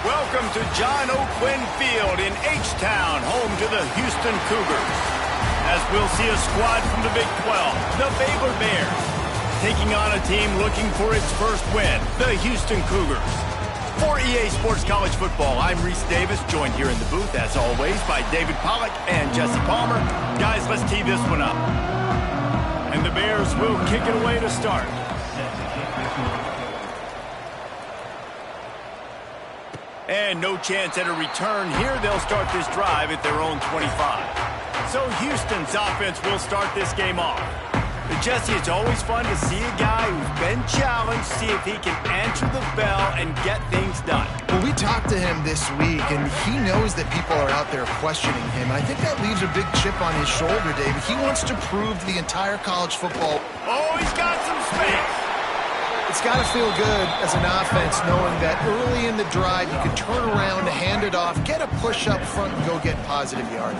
Welcome to John O'Quinn Field in H-Town, home to the Houston Cougars. As we'll see a squad from the Big 12, the Baylor Bears, taking on a team looking for its first win, the Houston Cougars. For EA Sports College Football, I'm Reese Davis, joined here in the booth, as always, by David Pollack and Jesse Palmer. Guys, let's tee this one up. And the Bears will kick it away to start. And no chance at a return here. They'll start this drive at their own 25. So Houston's offense will start this game off. But Jesse, it's always fun to see a guy who's been challenged, see if he can answer the bell and get things done. Well, we talked to him this week, and he knows that people are out there questioning him. I think that leaves a big chip on his shoulder, David. He wants to prove to the entire college football. Oh, he's got some space. It's got to feel good as an offense knowing that early in the drive you can turn around, hand it off, get a push up front, and go get positive yardage.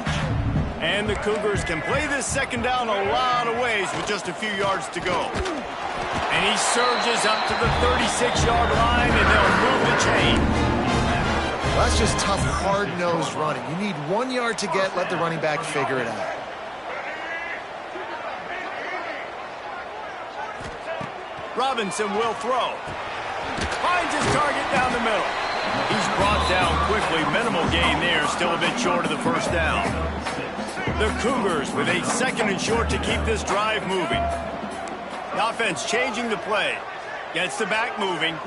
And the Cougars can play this second down a lot of ways with just a few yards to go. And he surges up to the 36-yard line, and they'll move the chain. Well, that's just tough, hard-nosed running. You need 1 yard to get, let the running back figure it out. Robinson will throw. Finds his target down the middle. He's brought down quickly. Minimal gain there. Still a bit short of the first down. The Cougars with a second and short to keep this drive moving. The offense changing the play. Gets the back moving.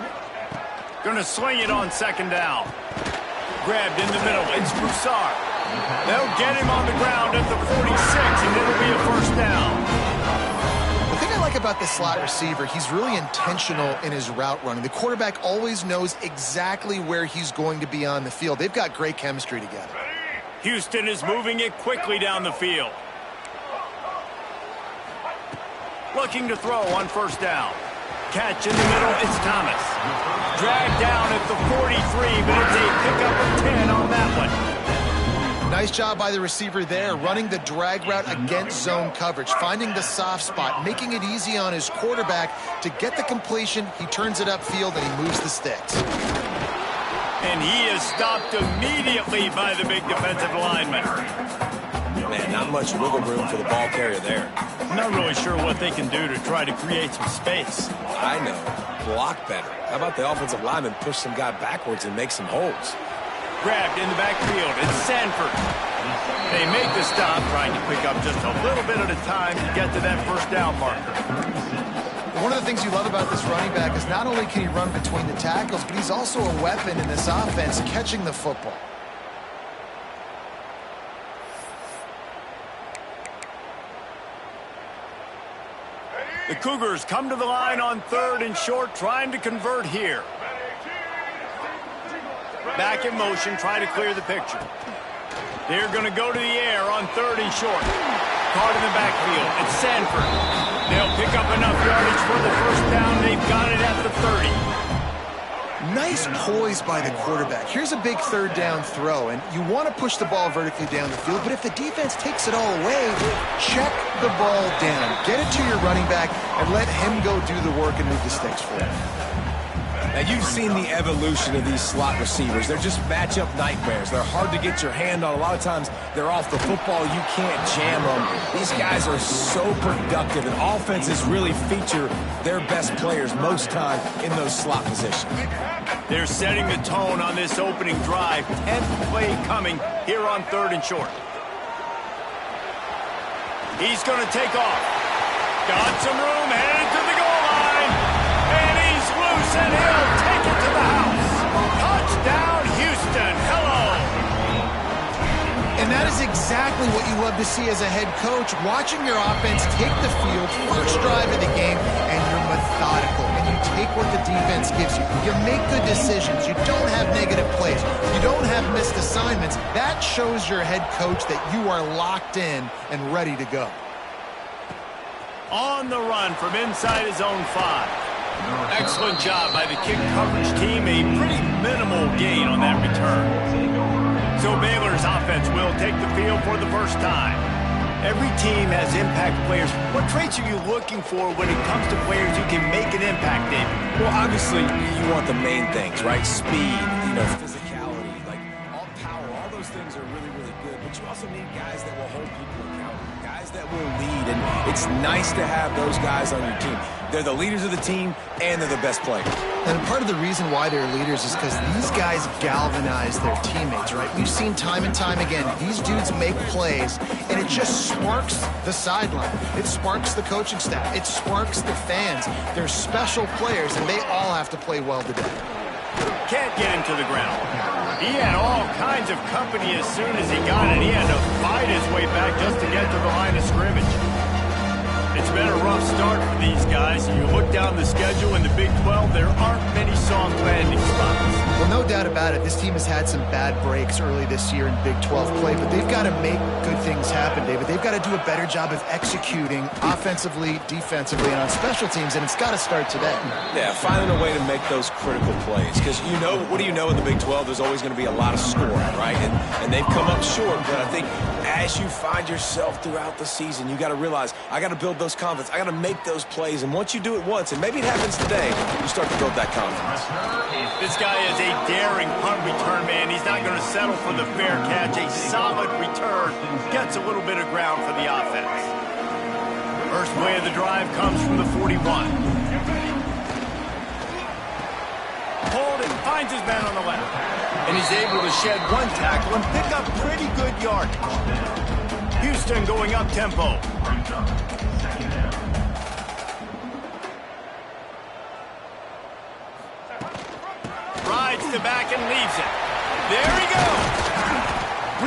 Going to sling it on second down. Grabbed in the middle. It's Broussard. They'll get him on the ground at the 46, and it'll be a first down. The thing I like about the slot receiver, he's really intentional in his route running. The quarterback always knows exactly where he's going to be on the field. They've got great chemistry together. Houston is moving it quickly down the field. Looking to throw on first down. Catch in the middle, it's Thomas. Dragged down at the 43, but it's a pickup of 10 on that one. Nice job by the receiver there, running the drag route against zone coverage, finding the soft spot, making it easy on his quarterback to get the completion. He turns it upfield and he moves the sticks. And he is stopped immediately by the big defensive lineman. Man, not much wiggle room for the ball carrier there. I'm not really sure what they can do to try to create some space. I know. Block better. How about the offensive lineman push some guy backwards and make some holes? Grabbed in the backfield. It's Sanford. They make the stop, trying to pick up just a little bit at a time to get to that first down marker. One of the things you love about this running back is not only can he run between the tackles, but he's also a weapon in this offense, catching the football. The Cougars come to the line on third and short, trying to convert here. Back in motion, try to clear the picture. They're going to go to the air on third and short. Caught in the backfield. It's Sanford. They'll pick up enough yardage for the first down. They've got it at the 30. Nice poise by the quarterback. Here's a big third down throw, and you want to push the ball vertically down the field, but if the defense takes it all away, check the ball down. Get it to your running back and let him go do the work and move the sticks for you. Now, you've seen the evolution of these slot receivers. They're just matchup nightmares. They're hard to get your hand on. A lot of times, they're off the football. You can't jam them. These guys are so productive, and offenses really feature their best players most time in those slot positions. They're setting the tone on this opening drive. 10th play coming here on third and short. He's going to take off. Got some room, headed to the goal line. And he's loose, and he'll take it to the house. Touchdown, Houston. Hello. And that is exactly what you love to see as a head coach, watching your offense take the field, first drive of the game, and you're methodical, and you take what the defense gives you. You make good decisions. You don't have negative plays. You don't have missed assignments. That shows your head coach that you are locked in and ready to go. On the run from inside his own 5. Excellent job by the kick coverage team. A pretty minimal gain on that return. So Baylor's offense will take the field for the first time. Every team has impact players. What traits are you looking for when it comes to players who can make an impact, David? Well, obviously, you want the main things, right? Speed, physicality. will lead, and it's nice to have those guys on your team. They're the leaders of the team, and they're the best players. And part of the reason why they're leaders is because these guys galvanize their teammates, right? We've seen time and time again, these dudes make plays, and it just sparks the sideline. It sparks the coaching staff. It sparks the fans. They're special players, and they all have to play well today. Can't get him to the ground. He had all kinds of company as soon as he got it. He had to fight his way back just to get to the line of scrimmage. It's been a rough start for these guys. You look down the schedule in the Big 12, there aren't many soft landing spots. Well, no doubt about it. This team has had some bad breaks early this year in Big 12 play, but they've got to make good things happen, David. They've got to do a better job of executing offensively, defensively, and on special teams, and it's got to start today. Yeah, finding a way to make those critical plays. Because you know, what do you know in the Big 12? There's always going to be a lot of scoring, right? And they've come up short, but I think as you find yourself throughout the season, you got to realize, I got to build those confidence. I got to make those plays. And once you do it once, and maybe it happens today, you start to build that confidence. This guy is a daring punt return man. He's not going to settle for the fair catch. A solid return gets a little bit of ground for the offense. First play of the drive comes from the 41. Hold and finds his man on the left. And he's able to shed one tackle and pick up pretty good yardage. Houston going up tempo. Rides to back and leaves it. There he goes.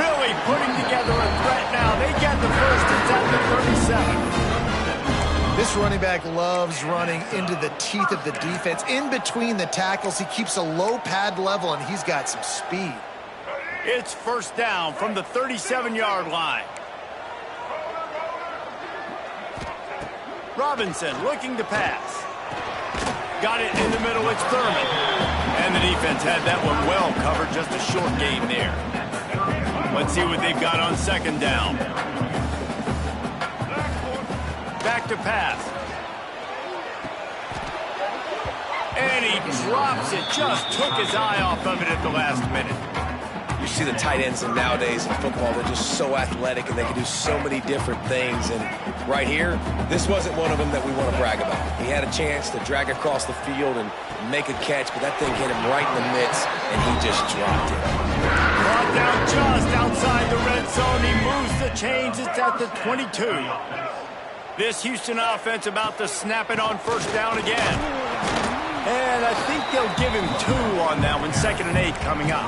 Really putting together a threat now. They get the first. It's at the 37. This running back loves running into the teeth of the defense. In between the tackles, he keeps a low pad level, and he's got some speed. It's first down from the 37-yard line. Robinson looking to pass. Got it in the middle. It's Thurman. And the defense had that one well covered. Just a short gain there. Let's see what they've got on second down. Back to pass. And he drops it. Just took his eye off of it at the last minute. You see the tight ends nowadays in football, they're just so athletic and they can do so many different things. And right here, this wasn't one of them that we want to brag about. He had a chance to drag across the field and make a catch, but that thing hit him right in the midst, and he just dropped it. Brought down just outside the red zone. He moves the chains. It's at the 22. This Houston offense about to snap it on first down again. And I think they'll give him 2 on that one. 2nd and 8 coming up.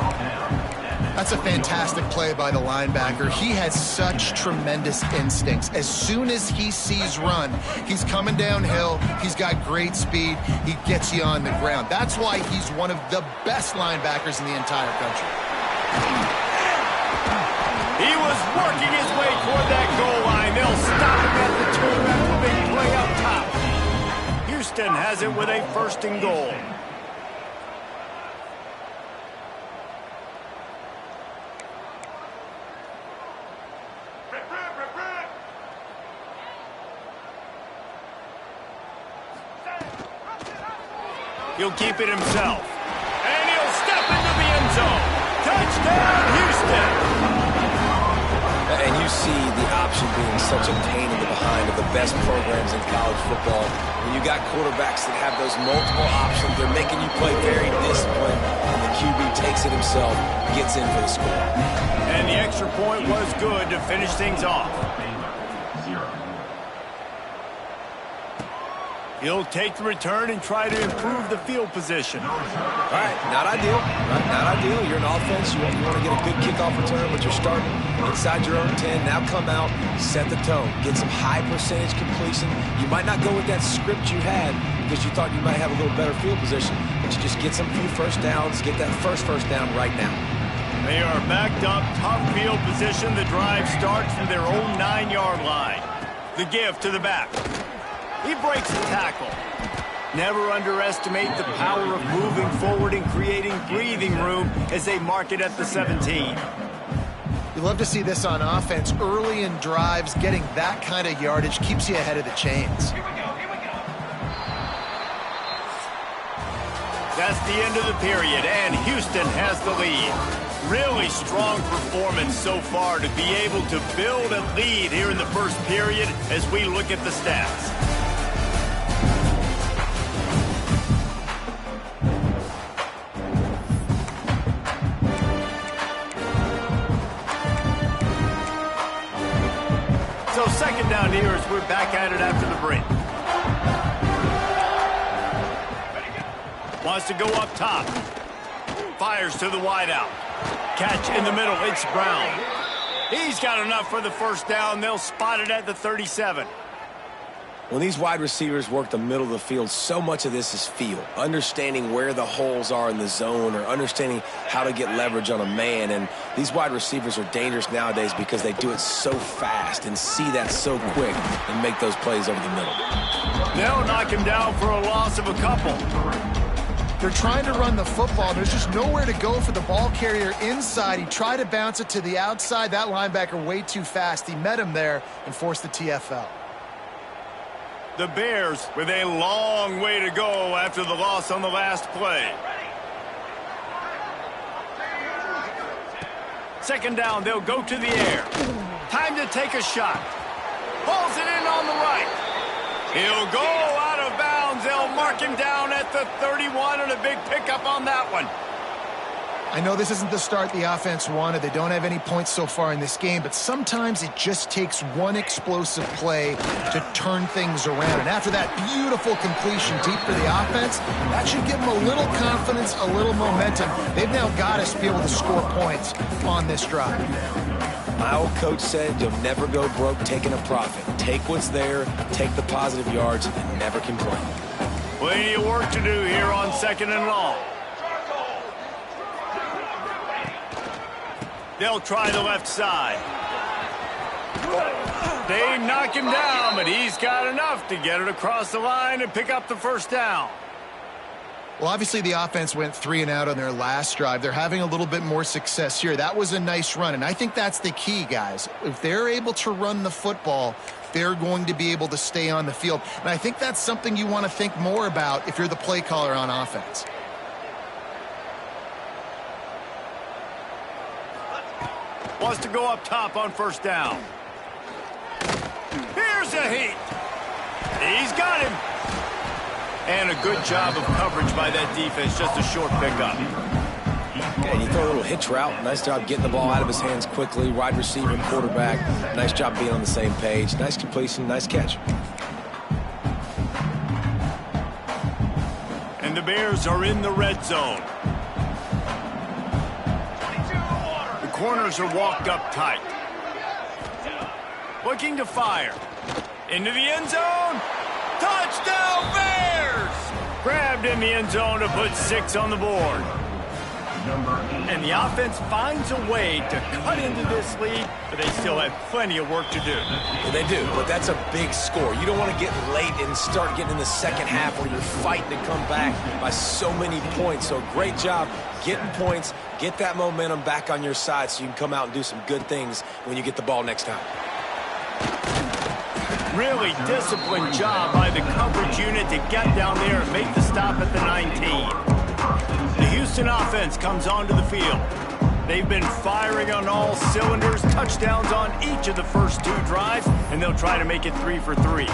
That's a fantastic play by the linebacker. He has such tremendous instincts. As soon as he sees run, he's coming downhill. He's got great speed. He gets you on the ground. That's why he's one of the best linebackers in the entire country. He was working his way toward that goal line. They'll stop him at the 2 after the big play up top. Houston has it with a 1st and goal. He'll keep it himself. And he'll step into the end zone. Touchdown, Houston! And you see the option being such a pain in the behind of the best programs in college football. When you got quarterbacks that have those multiple options, they're making you play very disciplined, and the QB takes it himself, gets in for the score. And the extra point was good to finish things off. He'll take the return and try to improve the field position. All right, not ideal. Not ideal. You're an offense. You want to get a good kickoff return, but you're starting inside your own 10. Now come out, set the tone. Get some high percentage completion. You might not go with that script you had because you thought you might have a little better field position, but you just get some few first downs, get that first down right now. They are backed up, tough field position. The drive starts from their own 9-yard line. The give to the back. He breaks the tackle. Never underestimate the power of moving forward and creating breathing room as they mark it at the 17. You love to see this on offense. Early in drives, getting that kind of yardage keeps you ahead of the chains. That's the end of the period, and Houston has the lead. Really strong performance so far to be able to build a lead here in the first period as we look at the stats. So second down here as we're back at it after the break. Wants to go up top. Fires to the wideout. Catch in the middle. It's Brown. He's got enough for the first down. They'll spot it at the 37. When these wide receivers work the middle of the field, so much of this is feel. Understanding where the holes are in the zone or understanding how to get leverage on a man. And these wide receivers are dangerous nowadays because they do it so fast and see that so quick and make those plays over the middle. They'll knock him down for a loss of a couple. They're trying to run the football. There's just nowhere to go for the ball carrier inside. He tried to bounce it to the outside. That linebacker way too fast. He met him there and forced the TFL. The Bears with a long way to go after the loss on the last play. Second down, they'll go to the air. Time to take a shot. Pulls it in on the right. He'll go out of bounds. They'll mark him down at the 31 and a big pickup on that one. I know this isn't the start the offense wanted. They don't have any points so far in this game, but sometimes it just takes one explosive play to turn things around. And after that beautiful completion deep for the offense, that should give them a little confidence, a little momentum. They've now got us to be able to score points on this drive. My old coach said you'll never go broke taking a profit. Take what's there, take the positive yards, and never complain. Plenty of work to do here on second and long. They'll try the left side. They knock him down, but he's got enough to get it across the line and pick up the first down. Well, obviously the offense went 3 and out on their last drive. They're having a little bit more success here. That was a nice run, and I think that's the key, guys. If they're able to run the football, they're going to be able to stay on the field. And I think that's something you want to think more about if you're the play caller on offense. Wants to go up top on first down. Here's a heat. He's got him. And a good job of coverage by that defense. Just a short pickup. And you throw a little hitch route. Nice job getting the ball out of his hands quickly. Wide receiver, quarterback. Nice job being on the same page. Nice completion, nice catch. And the Bears are in the red zone. The corners are walked up tight. Looking to fire. Into the end zone. Touchdown, Bears! Grabbed in the end zone to put 6 on the board. And the offense finds a way to cut into this lead, but they still have plenty of work to do. Yeah, they do, but that's a big score. You don't want to get late and start getting in the second half where you're fighting to come back by so many points. So great job getting points, get that momentum back on your side so you can come out and do some good things when you get the ball next time. Really disciplined job by the coverage unit to get down there and make the stop at the 19. The Houston offense comes onto the field. They've been firing on all cylinders, touchdowns on each of the first 2 drives, and they'll try to make it 3 for 3.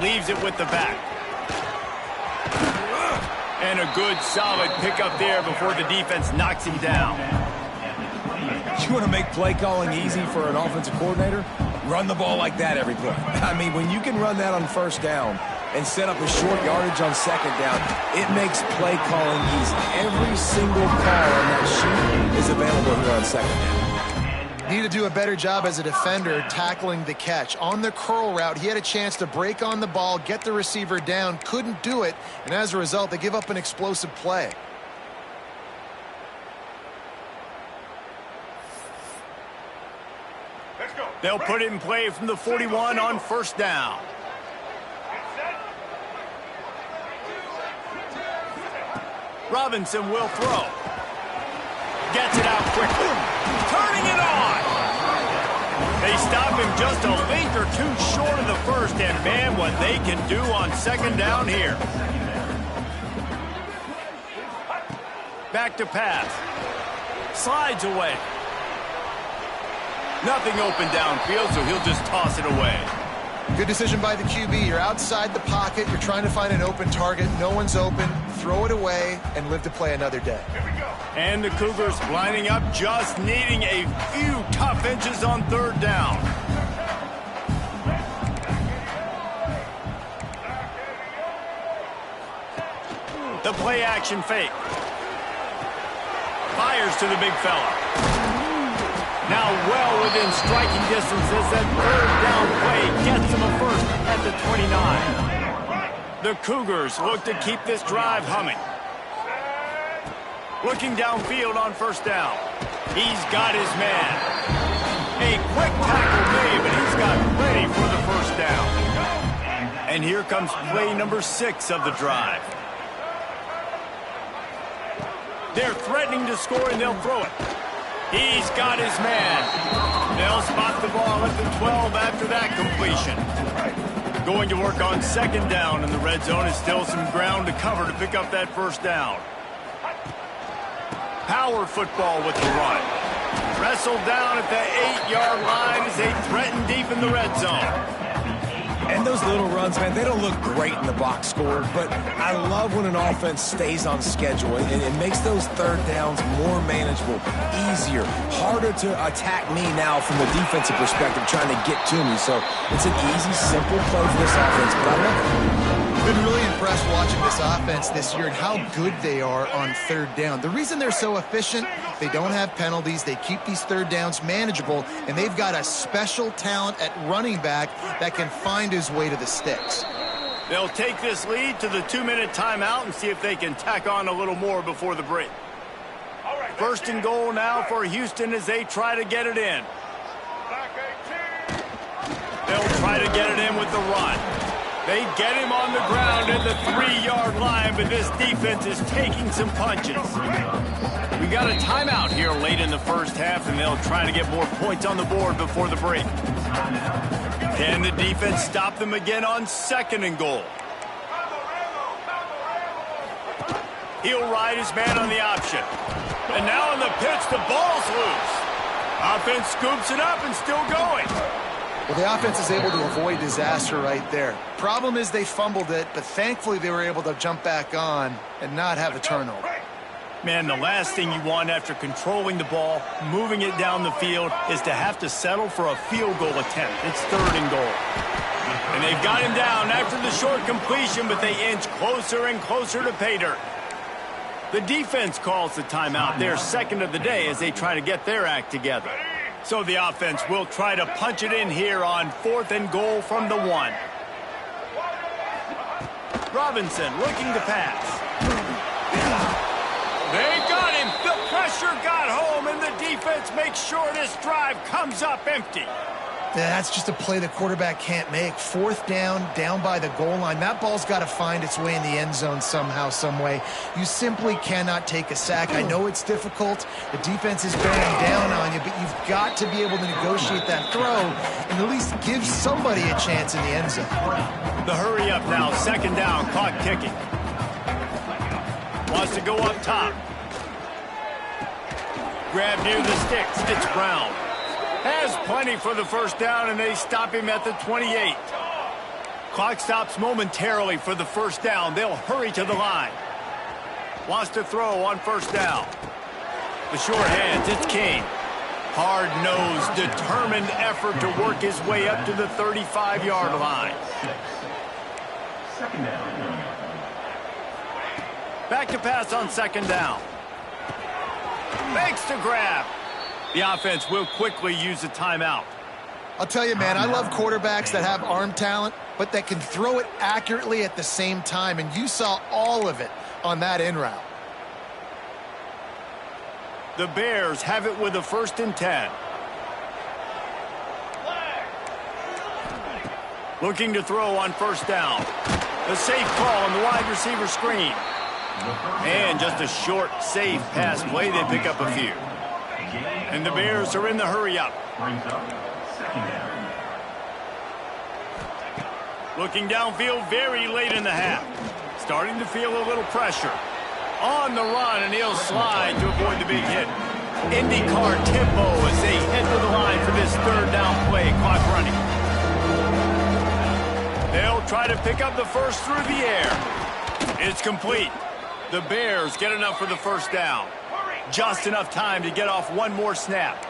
Leaves it with the back. And a good solid pickup there before the defense knocks him down. You want to make play calling easy for an offensive coordinator? Run the ball like that every play. I mean, when you can run that on first down and set up a short yardage on second down, it makes play calling easy. Every single call on that sheet is available here on second down. Need to do a better job as a defender tackling the catch. On the curl route, he had a chance to break on the ball, get the receiver down, couldn't do it, and as a result, they give up an explosive play. They'll put it in play from the 41 on first down. Robinson will throw. Gets it out quickly. Turning it on. They stop him just a length or 2 short of the first, and man, what they can do on second down here. Back to pass. Slides away. Nothing open downfield, so he'll just toss it away. Good decision by the QB. You're outside the pocket. You're trying to find an open target. No one's open. Throw it away and live to play another day. And the Cougars lining up, just needing a few tough inches on third down. The play action fake. Fires to the big fella. Now well within striking distance as that third down play gets him a first at the 29. The Cougars look to keep this drive humming. Looking downfield on first down. He's got his man. A quick tackle made, but he's got plenty for the first down. And here comes play number 6 of the drive. They're threatening to score, and they'll throw it. He's got his man. They'll spot the ball at the 12 after that completion. Going to work on second down, and the red zone is still some ground to cover to pick up that first down. Power football with the run. Wrestled down at the 8-yard line as they threaten deep in the red zone. And those little runs, man, they don't look great in the box score, but I love when an offense stays on schedule, and it makes those third downs more manageable, easier, harder to attack me now from the defensive perspective trying to get to me. So it's an easy, simple play for this offense, but I love it. Been really impressed watching this offense this year and how good they are on third down. The reason they're so efficient, they don't have penalties, they keep these third downs manageable, and they've got a special talent at running back that can find his way to the sticks. They'll take this lead to the 2-minute timeout and see if they can tack on a little more before the break. First and goal now for Houston as they try to get it in. They'll try to get it in with the run. They get him on the ground at the 3-yard line, but this defense is taking some punches. We got a timeout here late in the first half, and they'll try to get more points on the board before the break. Can the defense stop them again on second and goal? He'll ride his man on the option. And now on the pitch, the ball's loose. Offense scoops it up and still going. Well, the offense is able to avoid disaster right there. Problem is they fumbled it, but thankfully they were able to jump back on and not have a turnover. Man, the last thing you want after controlling the ball, moving it down the field, is to have to settle for a field goal attempt. It's third and goal. And they've got him down after the short completion, but they inch closer and closer to pay dirt. The defense calls the timeout, their second of the day, as they try to get their act together. So the offense will try to punch it in here on fourth and goal from the 1. Robinson looking to pass. They got him. The pressure got home, and the defense makes sure this drive comes up empty. That's just a play the quarterback can't make. Fourth down by the goal line. That ball's got to find its way in the end zone somehow, some way. You simply cannot take a sack. I know it's difficult. The defense is bearing down on you, but you've got to be able to negotiate that throw and at least give somebody a chance in the end zone. The hurry up now, second down, clock ticking. Wants to go up top. Grab near the sticks. It's Brown. Has plenty for the first down, and they stop him at the 28. Clock stops momentarily for the first down. They'll hurry to the line. Wants to throw on first down. The short hands, it's King. Hard-nosed, determined effort to work his way up to the 35-yard line. Second down. Back to pass on second down. Makes the grab. The offense will quickly use a timeout. I'll tell you, man, I love quarterbacks that have arm talent, but that can throw it accurately at the same time, and you saw all of it on that in route. The Bears have it with a 1st and 10. Looking to throw on first down. A safe call on the wide receiver screen. And just a short, safe pass play. They pick up a few. And the Bears are in the hurry-up. Looking downfield very late in the half. Starting to feel a little pressure. on the run, and he'll slide to avoid the big hit. IndyCar tempo as they head to the line for this third down play. Clock running. They'll try to pick up the first through the air. It's complete. The Bears get enough for the first down. Just enough time to get off one more snap.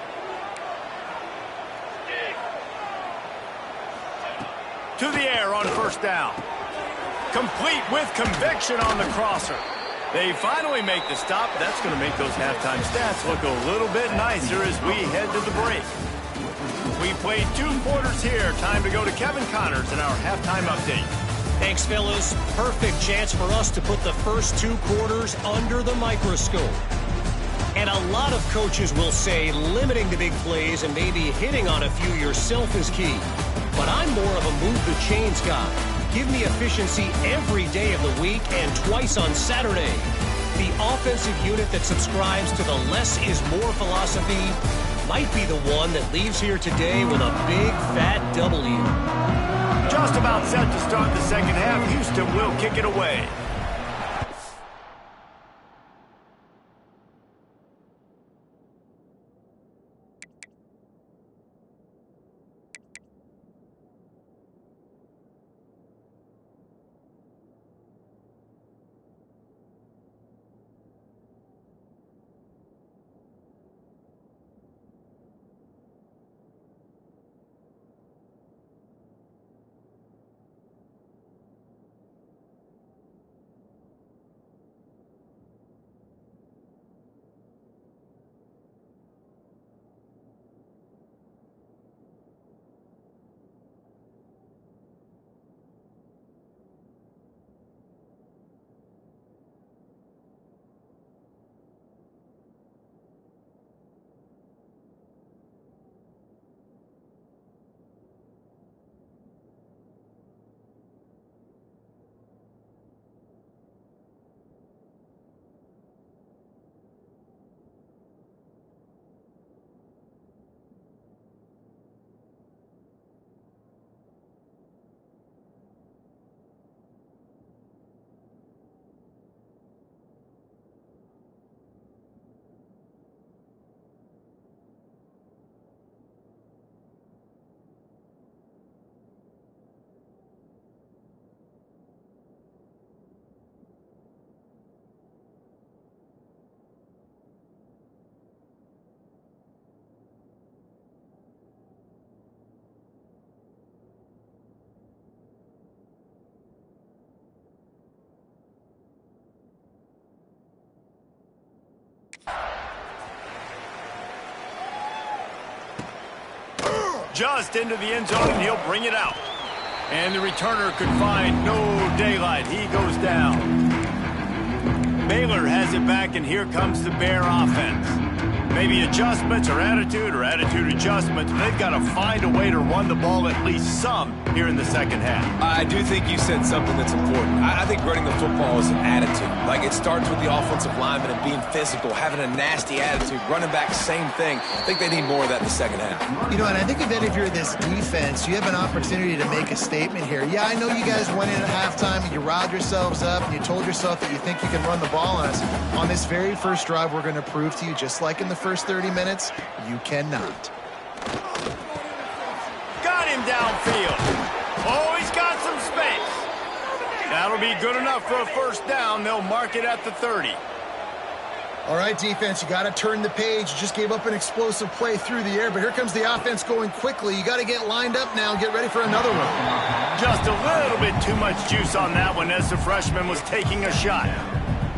To the air on first down. Complete with conviction on the crosser. They finally make the stop. That's going to make those halftime stats look a little bit nicer as we head to the break. We played 2 quarters here. Time to go to Kevin Connors in our halftime update. Thanks, fellas. Perfect chance for us to put the first 2 quarters under the microscope. And a lot of coaches will say limiting the big plays and maybe hitting on a few yourself is key. But I'm more of a move the chains guy. Give me efficiency every day of the week and twice on Saturday. The offensive unit that subscribes to the less is more philosophy might be the one that leaves here today with a big fat W. Just about set to start the second half. Houston will kick it away. Just into the end zone, and he'll bring it out. And the returner could find no daylight. He goes down. Baylor has it back, and here comes the Bear offense. Maybe adjustments or attitude adjustments. They've got to find a way to run the ball at least some here in the second half. I do think you said something that's important. I think running the football is an attitude. Like, it starts with the offensive lineman and being physical, having a nasty attitude. Running back, same thing. I think they need more of that in the second half. You know, and I think if you're this defense, you have an opportunity to make a statement here. Yeah, I know you guys went in at halftime and you riled yourselves up and you told yourself that you think you can run the ball on us. On this very first drive, we're going to prove to you, just like in the first 30 minutes, you cannot. Got him downfield. Oh, he's got some space. That'll be good enough for a first down. They'll mark it at the 30. All right, defense, you got to turn the page. You just gave up an explosive play through the air, but here comes the offense going quickly. You got to get lined up now and get ready for another one. Just a little bit too much juice on that one as the freshman was taking a shot.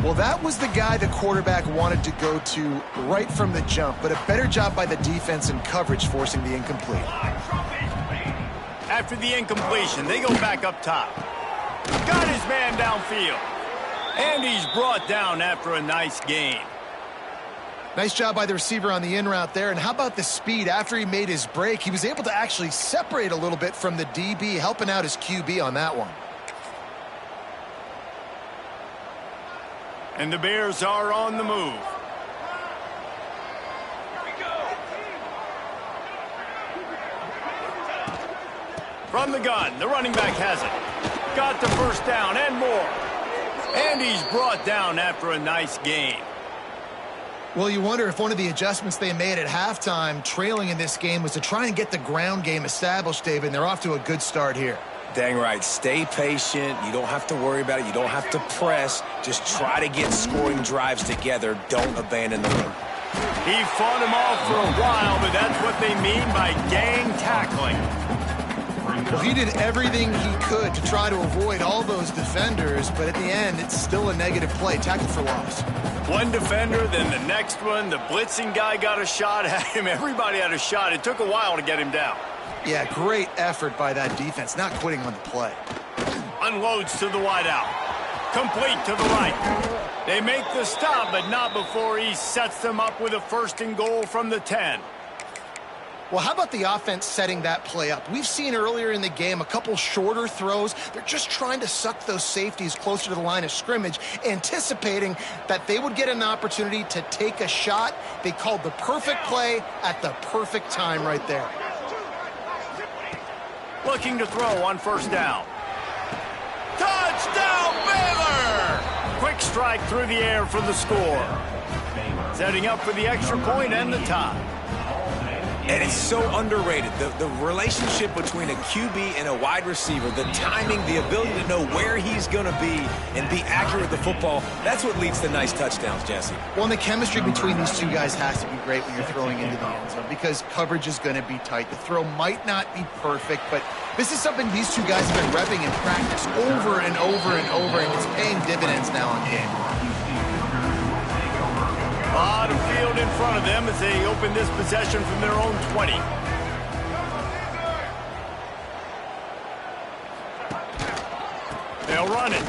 Well, that was the guy the quarterback wanted to go to right from the jump, but a better job by the defense in coverage forcing the incomplete. After the incompletion, they go back up top. Got his man downfield. And he's brought down after a nice gain. Nice job by the receiver on the in route there. And how about the speed? After he made his break, he was able to actually separate a little bit from the DB, helping out his QB on that one. And the Bears are on the move. From the gun, the running back has it. Got the first down and more. And he's brought down after a nice game. Well, you wonder if one of the adjustments they made at halftime, trailing in this game, was to try and get the ground game established, David, and they're off to a good start here. Dang right. Stay patient. You don't have to worry about it. You don't have to press. Just try to get scoring drives together. Don't abandon the run. He fought him off for a while, but that's what they mean by gang tackling. Well, he did everything he could to try to avoid all those defenders, but at the end, it's still a negative play. Tackle for loss. One defender, then the next one. The blitzing guy got a shot at him. Everybody had a shot. It took a while to get him down. Yeah, great effort by that defense, not quitting on the play. Unloads to the wideout. Complete to the right. They make the stop, but not before he sets them up with a 1st and goal from the 10. Well, how about the offense setting that play up? We've seen earlier in the game a couple shorter throws. They're just trying to suck those safeties closer to the line of scrimmage, anticipating that they would get an opportunity to take a shot. They called the perfect play at the perfect time right there. Looking to throw on 1st down. Touchdown, Baylor! Quick strike through the air for the score. Setting up for the extra point and the tie. And it's so underrated. The relationship between a QB and a wide receiver, the timing, the ability to know where he's going to be and be accurate with the football, that's what leads to nice touchdowns, Jesse. Well, and the chemistry between these two guys has to be great when you're throwing into the end zone because coverage is going to be tight. The throw might not be perfect, but this is something these two guys have been repping in practice over and over and over, and it's paying dividends now on game. A lot of field in front of them as they open this possession from their own 20. They'll run it.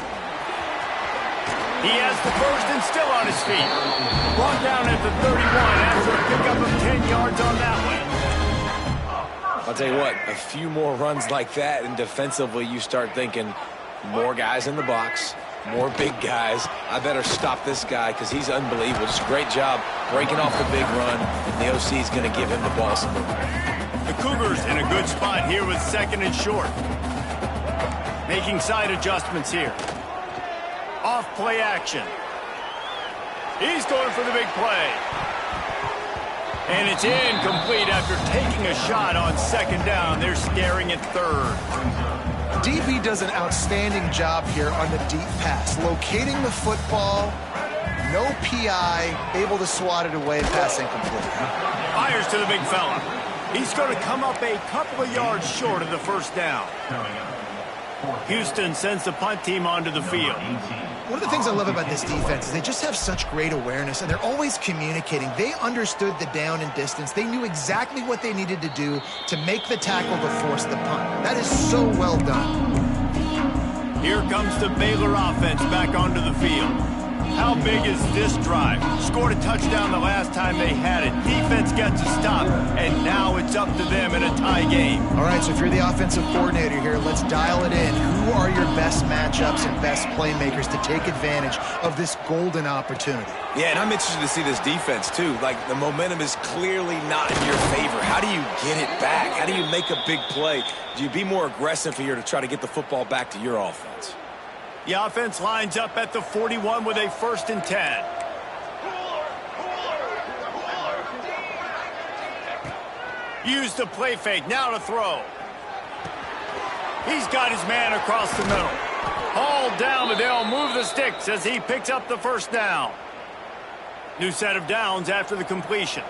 He has the 1st and still on his feet. Brought down at the 31 after a pickup of 10 yards on that one. I'll tell you what, a few more runs like that, and defensively you start thinking more guys in the box. More big guys. I better stop this guy because he's unbelievable. Just a great job breaking off the big run. And the OC is going to give him the ball some more. The Cougars in a good spot here with 2nd and short. Making side adjustments here. Off play action. He's going for the big play. And it's incomplete after taking a shot on 2nd down. They're scaring at 3rd. DB does an outstanding job here on the deep pass, locating the football, no PI, able to swat it away, pass incomplete. Fires to the big fella. He's going to come up a couple of yards short of the 1st down. Houston sends the punt team onto the field. One of the things I love about this defense is they just have such great awareness, and they're always communicating. They understood the down and distance. They knew exactly what they needed to do to make the tackle to force the punt. That is so well done. Here comes the Baylor offense back onto the field. How big is this drive? Scored a touchdown the last time they had it. Defense gets a stop, and now it's up to them in a tie game. All right, so if you're the offensive coordinator here, let's dial it in. Who are your best matchups and best playmakers to take advantage of this golden opportunity? Yeah, and I'm interested to see this defense, too. Like, the momentum is clearly not in your favor. How do you get it back? How do you make a big play? Do you be more aggressive here to try to get the football back to your offense? The offense lines up at the 41 with a 1st and 10. Use the play fake, now to throw. He's got his man across the middle. Hauled down, but they'll move the sticks as he picks up the 1st down. New set of downs after the completion.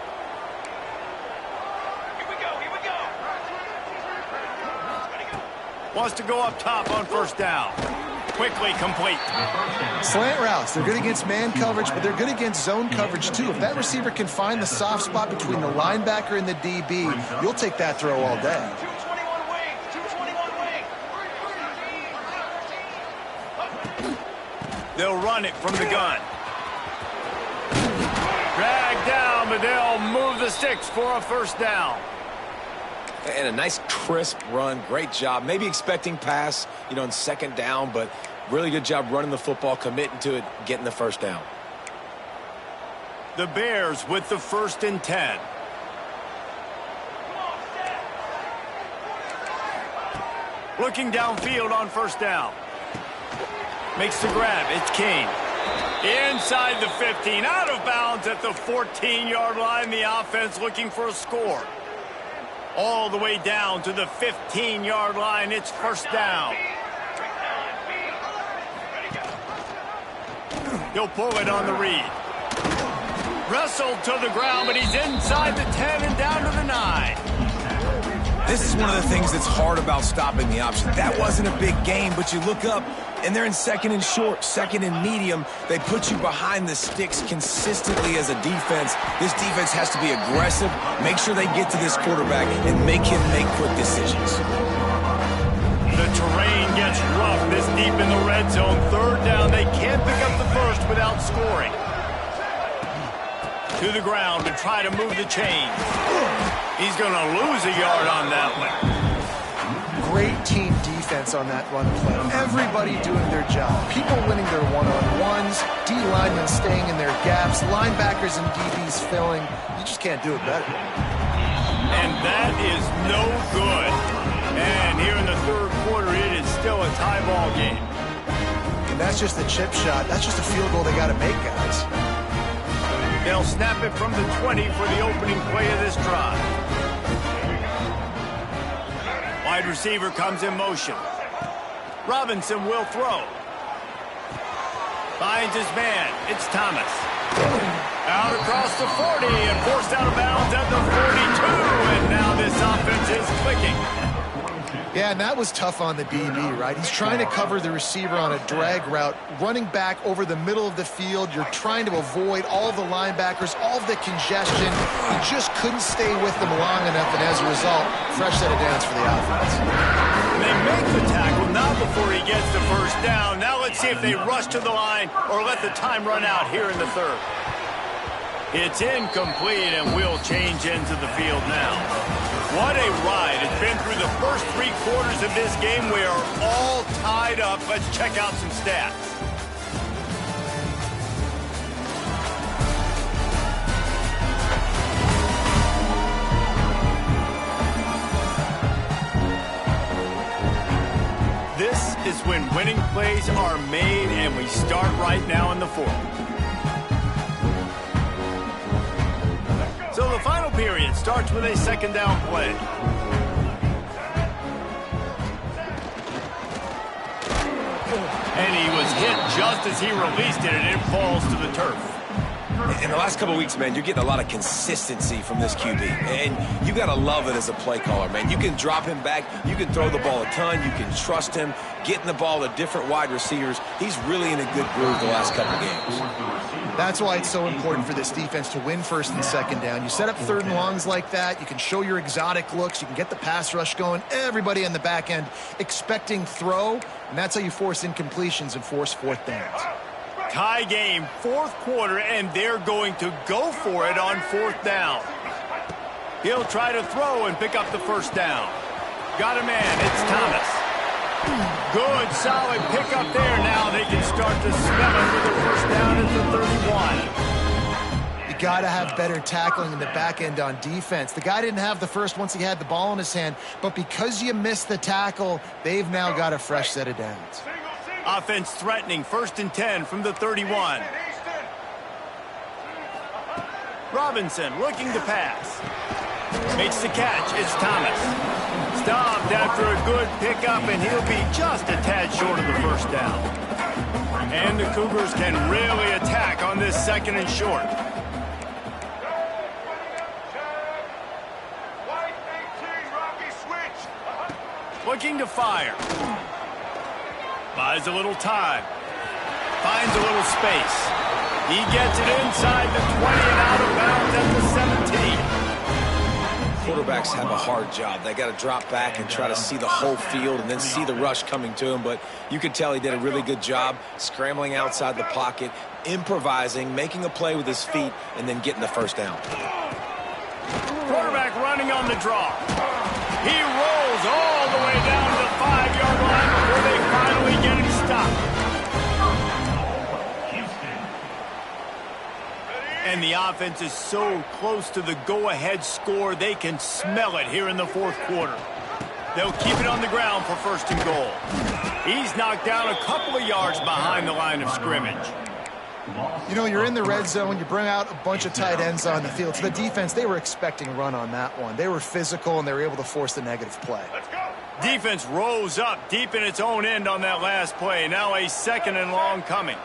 Wants to go up top on 1st down. Quickly complete. Slant routes, they're good against man coverage, but they're good against zone coverage too. If that receiver can find the soft spot between the linebacker and the DB, you'll take that throw all day. They'll run it from the gun. Dragged down, but they'll move the sticks for a 1st down. And a nice crisp run. Great job. Maybe expecting pass, in 2nd down, but really good job running the football, committing to it, getting the 1st down. The Bears with the 1st and 10. Looking downfield on 1st down. Makes the grab. It's Kane. Inside the 15. Out of bounds at the 14-yard line. The offense looking for a score. All the way down to the 15-yard line. It's first down. He'll pull it on the read. Wrestled to the ground, but he's inside the 10 and down to the 9. This is one of the things that's hard about stopping the option. That wasn't a big game, but you look up, and they're in second and short, second and medium. They put you behind the sticks consistently as a defense. This defense has to be aggressive, make sure they get to this quarterback, and make him make quick decisions. The terrain gets rough this deep in the red zone. Third down, they can't pick up the first without scoring. To the ground to try to move the chains. He's going to lose a yard on that one. Great team defense on that run play. Everybody doing their job. People winning their one-on-ones, D linemen staying in their gaps, linebackers and DBs filling. You just can't do it better. And that is no good. And here in the third quarter, it is still a tie ball game. And that's just a chip shot. That's just a field goal they got to make, guys. They'll snap it from the 20 for the opening play of this drive. Wide receiver comes in motion. Robinson will throw. Finds his man. It's Thomas. Out across the 40 and forced out of bounds at the 42. And now this offense is clicking. Yeah, and that was tough on the DB, right? He's trying to cover the receiver on a drag route, running back over the middle of the field. You're trying to avoid all the linebackers, all of the congestion. He just couldn't stay with them long enough, and as a result, fresh set of downs for the offense. They make the tackle, not before he gets the first down. Now let's see if they rush to the line or let the time run out here in the third. It's incomplete, and we'll change ends of the field now. What a ride. It's been through the first 3 quarters of this game. We are all tied up. Let's check out some stats. This is when winning plays are made, and we start right now in the fourth. So the final period starts with a second down play. And he was hit just as he released it, and it falls to the turf. In the last couple of weeks, man, you're getting a lot of consistency from this QB. And you got to love it as a play caller, man. You can drop him back. You can throw the ball a ton. You can trust him, getting the ball to different wide receivers. He's really in a good groove the last couple of games. That's why it's so important for this defense to win first and second down. You set up third and longs like that. You can show your exotic looks. You can get the pass rush going. Everybody on the back end expecting throw. And that's how you force incompletions and force fourth downs. Tie game, fourth quarter, and they're going to go for it on fourth down. He'll try to throw and pick up the first down. Got a man. It's Thomas. Good, solid pickup there. Now they can start to smell it with the first down at the 31. You got to have better tackling in the back end on defense. The guy didn't have the first once he had the ball in his hand, but because you missed the tackle, they've now got a fresh set of downs. Offense threatening, first and 10 from the 31. Robinson looking to pass. Makes the catch. It's Thomas. Stopped after a good pickup, and he'll be just a tad short of the first down. And the Cougars can really attack on this second and short. Looking to fire. Buys a little time. Finds a little space. He gets it inside the 20 and out of bounds at the 17. Quarterbacks have a hard job. They got to drop back and try to see the whole field and then see the rush coming to him. But you could tell he did a really good job scrambling outside the pocket, improvising, making a play with his feet, and then getting the first down. Quarterback running on the draw. He rolls all the way down to the 5-yard line before they finally get him stopped. And the offense is so close to the go-ahead score, they can smell it here in the fourth quarter. They'll keep it on the ground for 1st and goal. He's knocked down a couple of yards behind the line of scrimmage. You know, you're in the red zone. You bring out a bunch of tight ends on the field. For the defense, they were expecting a run on that one. They were physical, and they were able to force the negative play. Defense rose up deep in its own end on that last play. Now a 2nd and long coming.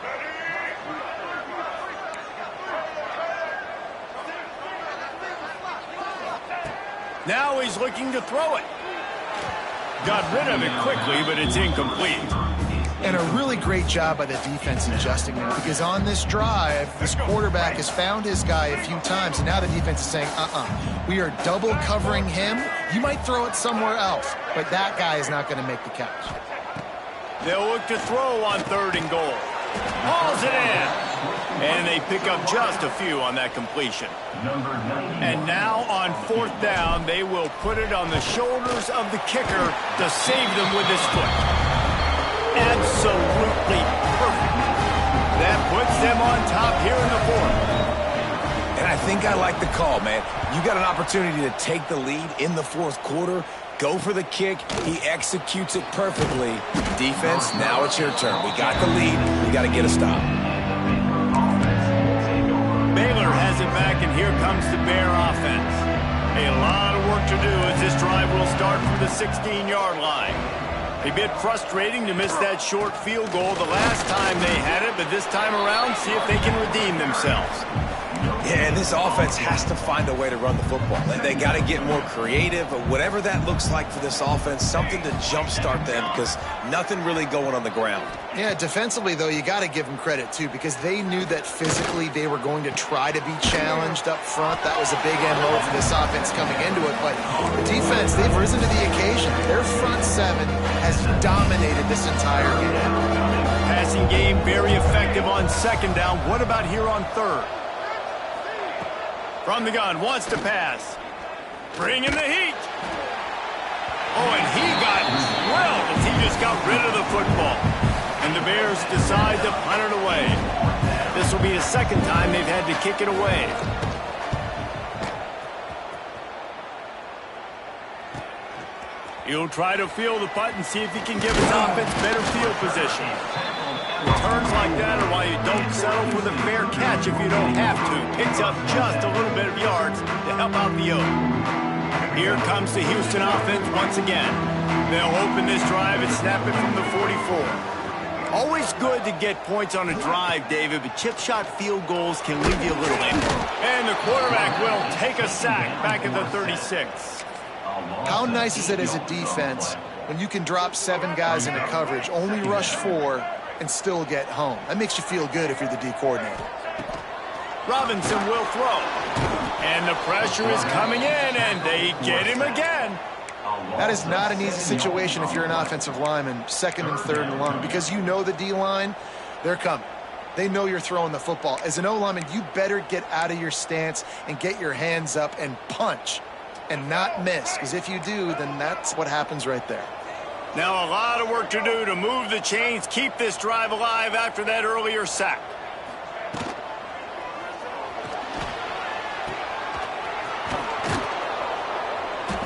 Now he's looking to throw it. Got rid of it quickly, but it's incomplete. And a really great job by the defense adjusting there, because on this drive, this quarterback has found his guy a few times, and now the defense is saying, we are double covering him. You might throw it somewhere else, but that guy is not going to make the catch. They'll look to throw on 3rd and goal. Hauls it in. And they pick up just a few on that completion. And now on 4th down, they will put it on the shoulders of the kicker to save them with his foot. Absolutely perfect. That puts them on top here in the 4th. And I think I like the call, man. You got an opportunity to take the lead in the 4th quarter. Go for the kick. He executes it perfectly. Defense, now it's your turn. We got the lead. We got to get a stop. Baylor has it back, and here comes the Bear offense. A lot of work to do as this drive will start from the 16-yard line. A bit frustrating to miss that short field goal the last time they had it, but this time around, see if they can redeem themselves. Yeah, and this offense has to find a way to run the football. They got to get more creative, but whatever that looks like for this offense, something to jumpstart them, because nothing really going on the ground. Yeah, defensively, though, you got to give them credit, too, because they knew that physically they were going to try to be challenged up front. That was a big MO for this offense coming into it, but the defense, they've risen to the occasion. Their front 7 has dominated this entire game. Passing game very effective on 2nd down. What about here on 3rd? From the gun, wants to pass. Bringing the heat. Oh, and he got well as he just got rid of the football. And the Bears decide to punt it away. This will be the 2nd time they've had to kick it away. He'll try to field the punt and see if he can give his offense better field position. Returns like that are why you don't settle for the fair catch if you don't have to. Picks up just a little bit of yards to help out the Oak. Here comes the Houston offense once again. They'll open this drive and snap it from the 44. Always good to get points on a drive, David, but chip shot field goals can leave you a little empty. And the quarterback will take a sack back at the 36. How nice is it as a defense when you can drop 7 guys into coverage, only rush 4, and still get home? That makes you feel good if you're the D coordinator. Robinson will throw. And the pressure is coming in, and they get him again. That is not an easy situation if you're an offensive lineman, 2nd and 3rd and long, because you know the D-line, they're coming. They know you're throwing the football. As an O-lineman, you better get out of your stance and get your hands up and punch and not miss, because if you do, then that's what happens right there. Now a lot of work to do to move the chains, keep this drive alive after that earlier sack.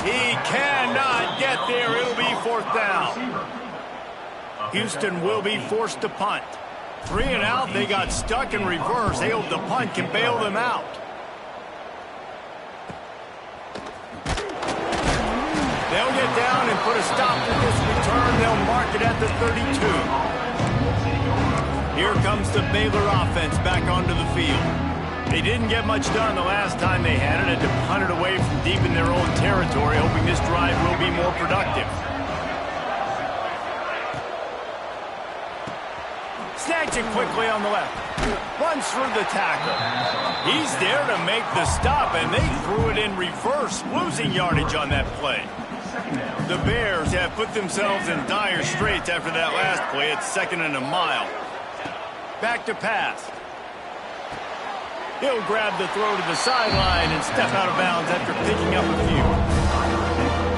He cannot get there. It'll be 4th down. Houston will be forced to punt. 3 and out. They got stuck in reverse. They hope the punt can bail them out. They'll get down and put a stop to this return. They'll mark it at the 32. Here comes the Baylor offense back onto the field. They didn't get much done the last time they had it. Had to punt it away from deep in their own territory, hoping this drive will be more productive. Snatch it quickly on the left. Runs through the tackle. He's there to make the stop, and they threw it in reverse, losing yardage on that play. The Bears have put themselves in dire straits after that last play. It's 2nd and a mile. Back to pass. He'll grab the throw to the sideline and step out of bounds after picking up a few.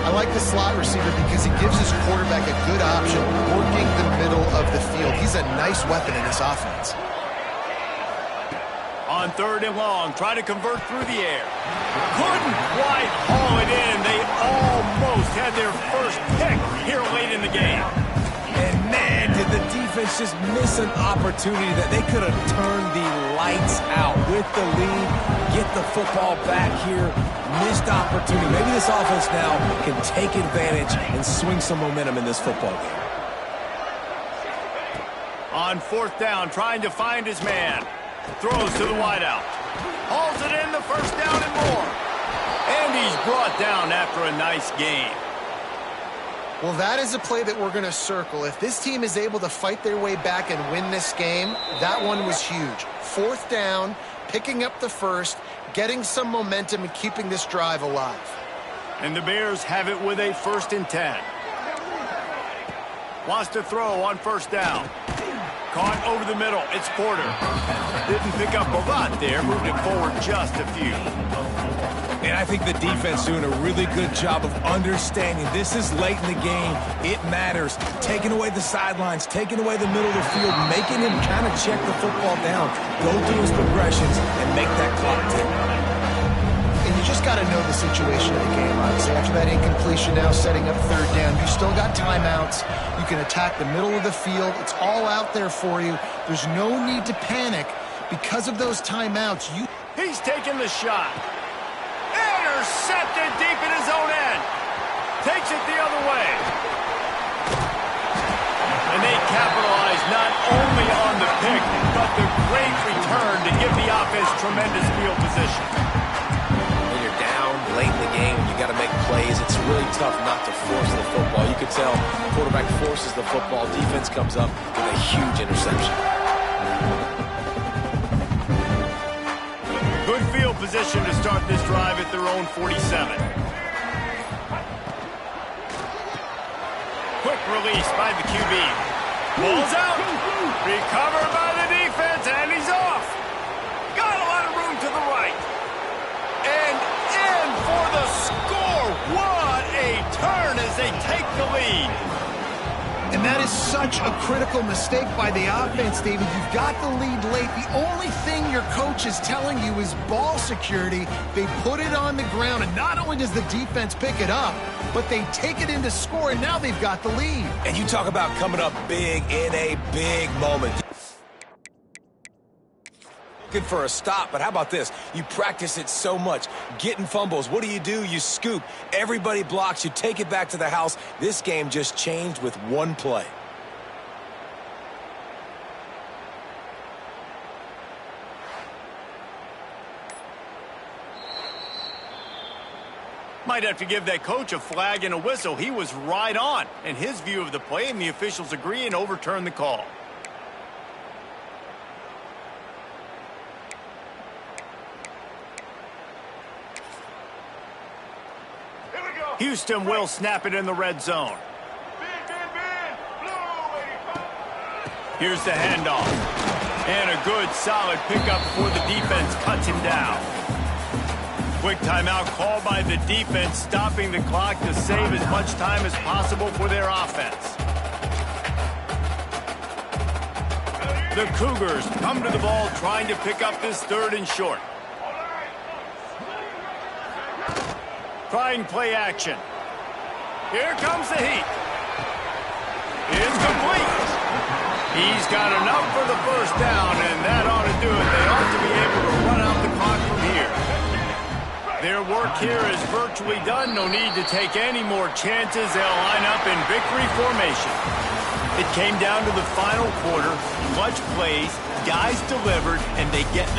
I like the slot receiver because he gives his quarterback a good option working the middle of the field. He's a nice weapon in this offense. On On 3rd and long, try to convert through the air. Couldn't quite haul it in. They almost had their first pick here late in the game. And man, did the defense just miss an opportunity that they could have turned the lights out with the lead, get the football back here. Missed opportunity. Maybe this offense now can take advantage and swing some momentum in this football game. On 4th down, trying to find his man. Throws to the wideout. Hauls it in, the first down and more. And he's brought down after a nice gain. Well, that is a play that we're going to circle. If this team is able to fight their way back and win this game, that one was huge. 4th down, picking up the first, getting some momentum and keeping this drive alive. And the Bears have it with a 1st and 10. Wants to throw on 1st down. Caught over the middle. It's Porter. Didn't pick up a lot there. Moved it forward just a few. And I think the defense doing a really good job of understanding this is late in the game. It matters. Taking away the sidelines, taking away the middle of the field, making him kind of check the football down, go through his progressions, and make that clock tick. And you just got to know the situation of the game, obviously. After that incompletion now setting up 3rd down, you still got timeouts. You can attack the middle of the field. It's all out there for you. There's no need to panic because of those timeouts. He's taking the shot. Intercepted deep in his own end. Takes it the other way. And they capitalize not only on the pick, but the great return to give the offense tremendous field position. When you're down late in the game, you got to make plays. It's really tough not to force the football. You could tell quarterback forces the football. Defense comes up with a huge interception. Good field position to start this drive at their own 47. Quick release by the QB. Ball's out. Recovered by the defense, and he's off. Got a lot of room to the right. And in for the score. What a turn as they take the lead. And that is such a critical mistake by the offense, David. You've got the lead late. The only thing your coach is telling you is ball security. They put it on the ground, and not only does the defense pick it up, but they take it into score, and now they've got the lead. And you talk about coming up big in a big moment. Good for a stop, but how about this? You practice it so much. Getting fumbles. What do? You scoop. Everybody blocks. You take it back to the house. This game just changed with one play. Might have to give that coach a flag and a whistle. He was right on in his view of the play, and the officials agree and overturn the call. Houston will snap it in the red zone. Here's the handoff. And a good, solid pickup before the defense cuts him down. Quick timeout called by the defense, stopping the clock to save as much time as possible for their offense. The Cougars come to the ball trying to pick up this 3rd and short. Trying play action. Here comes the heat. It's complete. He's got enough for the 1st down, and that ought to do it. They ought to be able to run out the clock from here. Their work here is virtually done. No need to take any more chances. They'll line up in victory formation. It came down to the final quarter. Clutch plays, guys delivered, and they get the